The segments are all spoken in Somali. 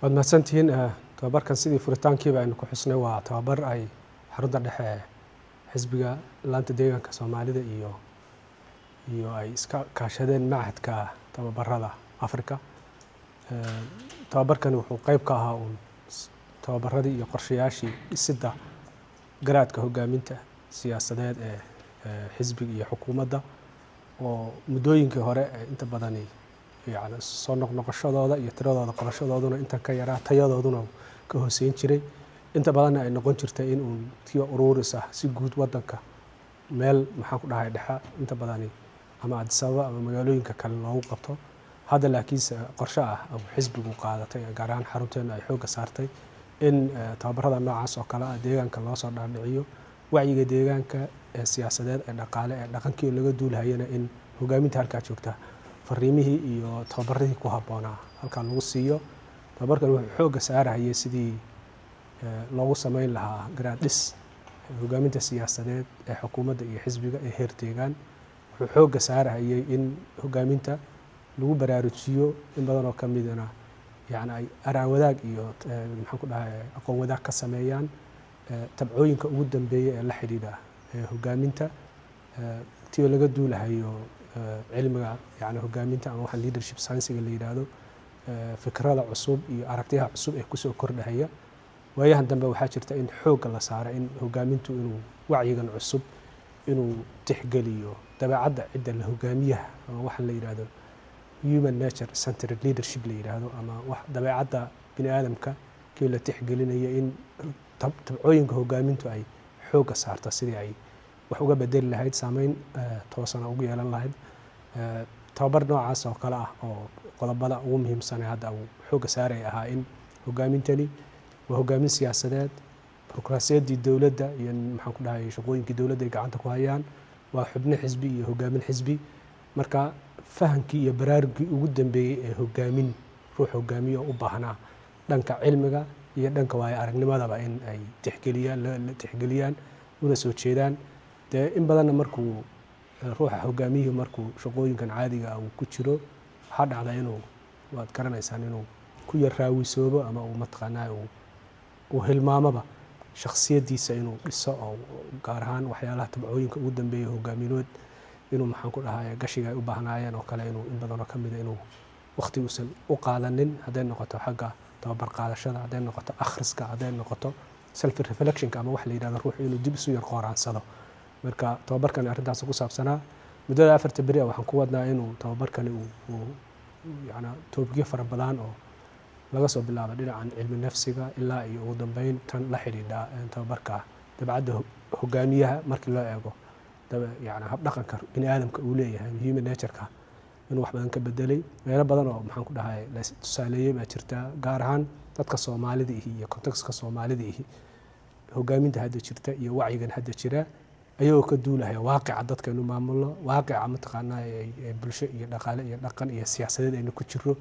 waad mahadsantihiin tababarkan sidii furitaankiiba aynu ku xusnay waa tababar ay xarunta dhexe xisbiga laanta deegaanka Soomaalida iyo ay iska kaashadeen macahadka tababarada Afrika. tababarkan wuxuu qayb ka ahaa tababaradii iyo qorshayaashii dhisidda garaadka hogaaminta siyaasadeed ee xisbiga iyo xukuumadda oo muddooyinkii hore inta badan يعني soo noqnoqoshadooda iyo tiradooda qabashadooduna inta ka yaraa tayadooduna ka hooseyn jiray inta badan ay noqon jirtay in uu tiyo ururis ah si guud wadanka meel maxaan ku dhahay dhexa inta badan ama Addis Ababa ama magaalooyinka kale loogu qabto hadda laakiinse qorshe ah oo xisbigu qaadatay gaar ahaan xarunteena ay xoogga saartay in tababarada noocaas oo kale ah deegaanka loo soo dhaadhiciyo wacyiga deegaanka ee siyaasadeed ee dhaqaale ee dhaqankii laga duulahayana in hogaaminta halka joogta fariimihii iyo tababaradii ku habboonaa halka lagu siiyo. tababarkan wuxuu xoogga saarayay sidii loogu sameyn lahaa garaad dhis hogaaminta siyaasadeed ee xukuumadda iyo xisbiga ee heer deegaan. wuxuu xoogga saarayay in hogaaminta lagu baraarujiyo in badan oo ka midana yani ay araan wadaag iyo maxaan ku dhahay aqoon wadaag ka sameeyaan tabcooyinka ugu dambeeyay ee la xidhiidha hogaaminta tiyo laga duulahayo cilmiga yani hogaaminta ama waxa leadership science la yiraahdo fikrada cusub iyo aragtiyaha cusub ee ku soo kordhaya. waayahan dambe waxaa jirta in xoogga la saaro in hogaamintu inuu wacyigan cusub inuu tixgeliyo dabeecadda cidda la hogaamiyaha ama waxa la yiraahdo human nature centered leadership la yiraahdo ama wax dabeecadda bini aadamka kii la tixgelinayo in tabcooyinka hogaamintu ay xoogga saarto sidii ay wax uga bedeli lahayd saameyn toosan ugu yeelan lahayd. tababar noocaas oo kale ah oo qodobada ugu muhiimsan hadda uu xoogga saaray ahaa in hogaamintani waa hogaamin siyaasadeed bureaucracy dawladda iyo maxaan ku dhahay shaqooyinkii dawladda ay gacanta ku hayaan waa xubno xisbi iyo hogaamin xisbi. marka fahamkii iyo baraarugii ugu dambeeyay ee hogaamin ruux hogaamiyo u baahnaa dhanka cilmiga iyo dhanka waayo aragnimadaba in ay tixgeliyaan una soo jeedaan in badanna markuu ruuxa hogaamiyuhu markuu shaqooyinkan caadiga ah uu ku jiro waxaa dhacda inuu waad garanaysaan inuu ku yar raawisoobo ama uu mataqaanaa uu hilmaamaba shakhsiyadiisa inuu dhiso oo gaar ahaan waxyaalaha tabcooyinka ugu dambeeya hogaaminood inuu maxaan ku dhahay gashiga ay u baahnaayeen oo kale inuu in badan oo ka mid ah inuu waqti uusan u qaadanin hadday noqoto xagga tababar qaadashada hadday noqoto akhriska hadday noqoto self reflectionka ama wax la yiraahdo ruuxu inuu dib isu yar qooraansado. marka tababarkan arrintaas ku saabsanaa muddada 4 bari waxaan ku wadnaa inuu tababarkan uu yani toobkiyo fara badan oo laga soo bilaabo dhinacan cilmi nafsiga ilaa iyo ugu dambeyn tan la xiriidha tababarka dabacadda hogaamiyaha markii loo eego yani hab dhaqanka bini aadamka uu leeyahay human nature-ka inuu wax badan ka bedelay meelo badan oo maxaan ku dhahay la tusaaleeyay baa jirta gaar ahaan dadka Soomaalida iyo contextka Soomaalida hogaaminta hadda jirta iyo wacyigan hadda jira ayuu ka duulahay waaqica dadka inuu maamulo waaqica mataqaanaa ee bulsho iyo dhaqaale iyo dhaqan iyo siyaasadeed aynu ku jiro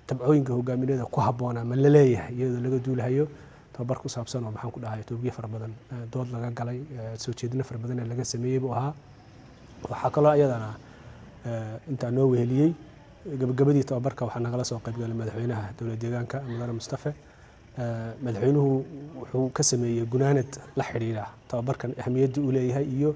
tabcooyinka hogaamineeda ku habboona ma la leeyahay iyadoo laga duulahayo tababar ku saabsan oo maxaan ku dhahay toobiye fara badan dood laga galay soo jeedin fara badan laga sameeyay buu ahaa. waxaa kaloo ayadana inta noo weheliyay gabagabadii tababarka waxaa nagala soo qayb galay madaxweynaha dowladda deegaanka Mudane Mustafa. madaxweynuhu wuxuu ka sameeyay gunaanad la xiriira tababarkan ahmiyadda uu leeyahay iyo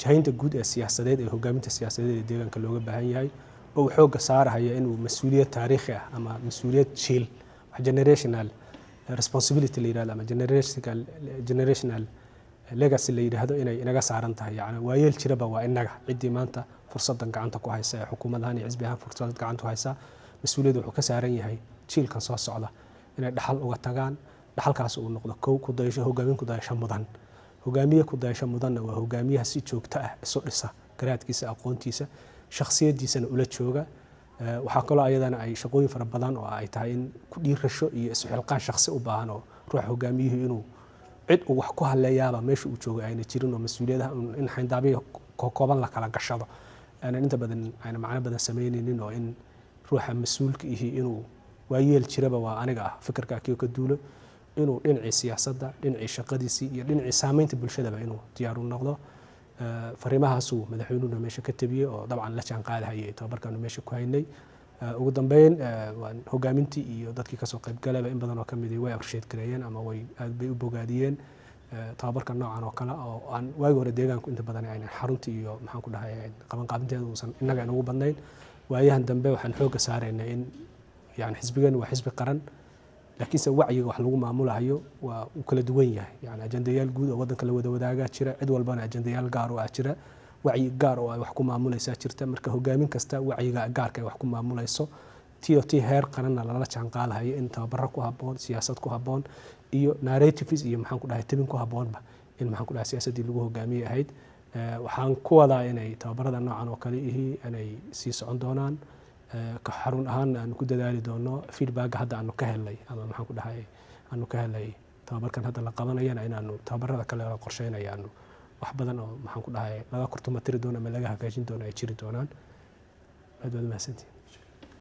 jahaynta guud ee siyaasadeed ee hogaaminta siyaasadeed ee deegaanka looga baahan yahay oo uu xoogga saarayo inuu mas'uuliyad taariikhi ah ama mas'uuliyad jiil wax generational responsibility la yiraahdo ama generational legacy la yiraahdo inay inaga saaran tahay yani waayeel jiraba waa inaga cidii maanta fursadan gacanta ku haysa ee xukuumaddan iyo xisbi ahaan fursad gacanta ku haysa mas'uuliyadda wuxuu ka saaran yahay jiilkan soo socda inay dhaxal uga tagaan dhaxalkaas uu noqdo ku dayasho hogaamin ku dayasho mudan. hogaamiye ku dayasho mudanna waa hogaamiyaha si joogto ah isu dhisa garaadkiisa aqoontiisa shakhsiyadiisana ula jooga. waxaa kaloo ayadana ay shaqooyin fara badan oo ay tahay in ku dhiirasho iyo isu xilqaan shakhsi u baahan oo ruux hogaamiyuhu inuu cid uu wax ku haleeyaaba meesha uu joogo ayna jirin oo mas'uuliyadaha in xindaabiyo kooban la kala gashado aanan inta badan ayna macno badan sameynaynin oo in ruuxa mas'uulka ihi inuu waayeel jiraba waa aniga ah fikirka ka duulo inuu dhinacii siyaasadda dhinacii shaqadiisii iyo dhinacii saameynta bulshadaba inuu diyaar u noqdo. fariimahaas uu madaxweynuhu meesha ka tabiyay oo dabcan la jaan qaadayay tababarkan meesha ku haynay ugu dambeyn waan hogaamintii iyo dadkii kasoo qayb galayba in badan oo ka mid way appreciate gareeyeen ama way aad bay u bogaadiyeen tababarka noocan oo kale oo aan waagi hore deegaanku inta badan aynan xaruntii iyo maxaan ku dhahay qabanqaabinteeda uusan innaga inugu badnayn waayahan dambe waxaan xoogga saaraynaa in yani xisbigan waa xisbi qaran laakiinse wacyiga wax lagu maamulayo waa uu kala duwan yahay yani ajandayaal guud oo waddanka la wada wadaagaa jira cid walbana ajandayaal gaar oo ah jira wacyi gaar oo ay wax ku maamulaysaa jirta marka hogaamin kasta wacyiga gaarka ay wax ku maamulayso TOT heer qaranna lala jaanqaadayo in tababaro ku habboon siyaasad ku habboon iyo narratives iyo maxaan ku dhahay tabin ku habboonba in maxaan ku dhahay siyaasaddii lagu hogaamiyey ahayd waxaan ku wadaa inay tababarada noocan oo kale ihi inay sii socon doonaan ka xarun ahaan aanu ku dadaali doono feedback hadda aanu ka helnay ama maxaan ku dhahay aanu ka helnay tababarkan hadda la qabanayana inaanu tababarada kale la qorsheynayaanu wax badan oo maxaan ku dhahay laga kortumatiri doono ama laga hagaajin doono ay jiri doonaan aad baad mahadsantihiin